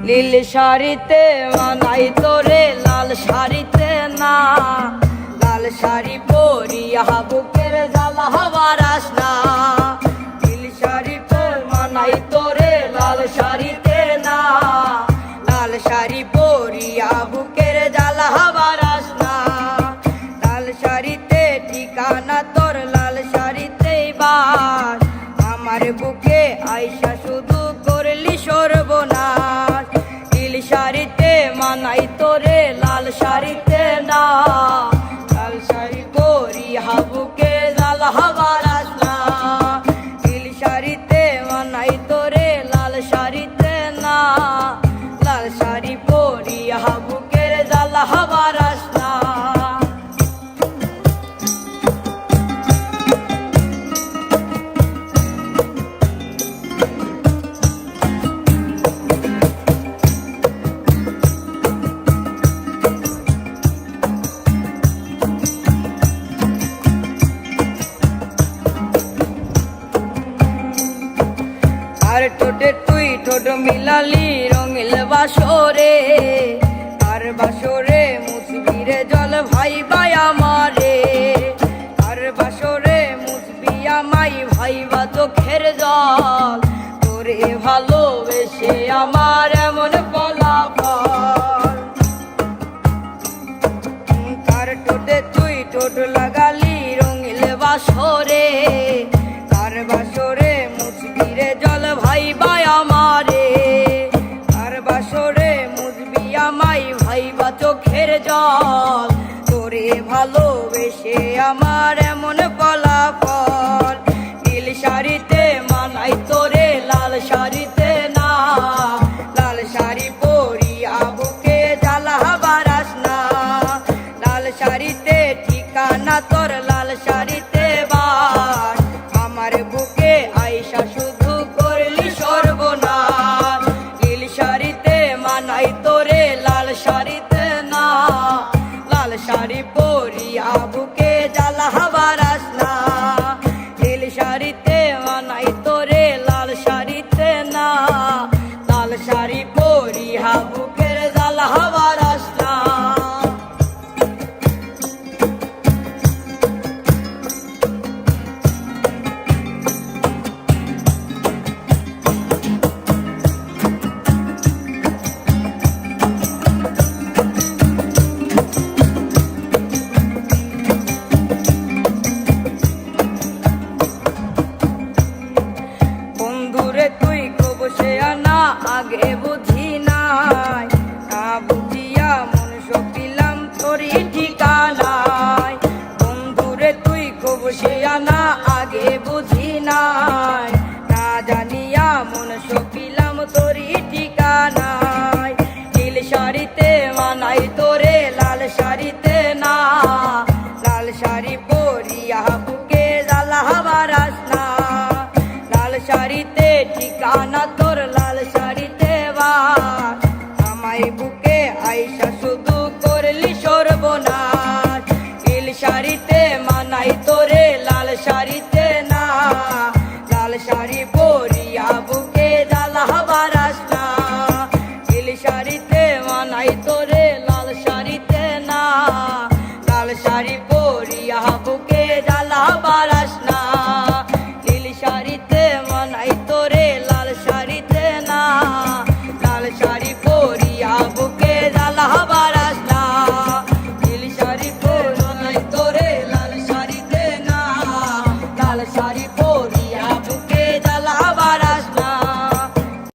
নীল শাড়িতে মানাই তোরে লাল শাড়িতে না, লাল শাড়ি পরিয়া বুকের জ্বালা হবার আসনা। নীল শাড়িতে মানাই তোরে লাল শাড়িতে না, লাল শাড়ি পরিয়া বুকের জ্বালা হবার আসনা। লাল শাড়িতে ঠিকানা তোর লাল শাড়িতেই বাস, আমার বুকে আইসা শুধু করলি সর্বনাশ। নীল শাড়িতে মানাই তোরে লাল শাড়িতে না, লাল শাড়ি পরিয়া বুকে জ্বালা হবার আসনা। নীল শাড়িতে মানাই তোরে লাল শাড়িতে না, লাল শাড়ি পরিয়া বুকের জ্বালা হবার আসনা। আর ঠোঁটে তুই ঠোঁট মিলালি রঙিল বাসরে, আর বাসরে মুছবি রে জল ভাই ভাই আমারে। আর বাসরে মুছবি আমাই ভাইবা চোখের জল, তোরে ভালোবেসে আমার এমন ফলাফল। তার ঠোঁটে তুই ঠোঁট লাগালি রঙিল বাসরে, তার বাসরে মুছবি রে জল ভাই ভাই আমারে। তার বাসরে মুছবি আমাই ভাইবা চোখের জল, তোরে ভালোবেসে আমার এমন ফলাফল। নীল শাড়িতে মানাই তোরে লাল শাড়িতে না, লাল শাড়ি পরিয়া বুকে জ্বালা হবার আসনা। লাল শাড়িতে ঠিকানা তোর লাল শাড়িতে বাস, আমার বুকে আইসা শুধু করলি সর্বনাশ। নীল শাড়িতে মানাই তোরে লাল শাড়িতে না, লাল শাড়ি পরিয়া বুকে জ্বালা হবার আসনা। নীল শাড়িতে মানাই তোরে লাল শাড়িতে না, লাল শাড়ি পরিয়া বুকের জ্বালা হবার আসনা। বন্ধুরে তুই কবসে আনা আগে বুঝি নাই, না বুঝিয়া মন সপিলাম তোরই ঠিকানায়। বন্ধুরে তুই কবসে আনা আগে বুঝি নাই, না জানিয়া মন সপিলাম তোরই ঠিকানায়। নীল শাড়িতে মানাই তোরে লাল শাড়িতে না, লাল শাড়ি পরিয়া বুকে জ্বালা হবার আসনা। লাল শাড়িতে ঠিকানা তোর লাল শাড়িতে বাস, আমায় বুকে আইসা শুধু করলি সর্বনাশ। নীল শাড়িতে মানাই তোরে লাল শাড়িতে না, লাল শাড়ি পরিয়া বুকে জ্বালা হবার আসনা। নীল শাড়িতে মানাই তোরে লাল শাড়িতে না, লাল শাড়ি পরিয়া বুকে জ্বালা হবার আসনা। নীল শাড়িতে মানাই তোরে লাল শাড়িতে না, লাল শাড়ি পরিয়া বুকে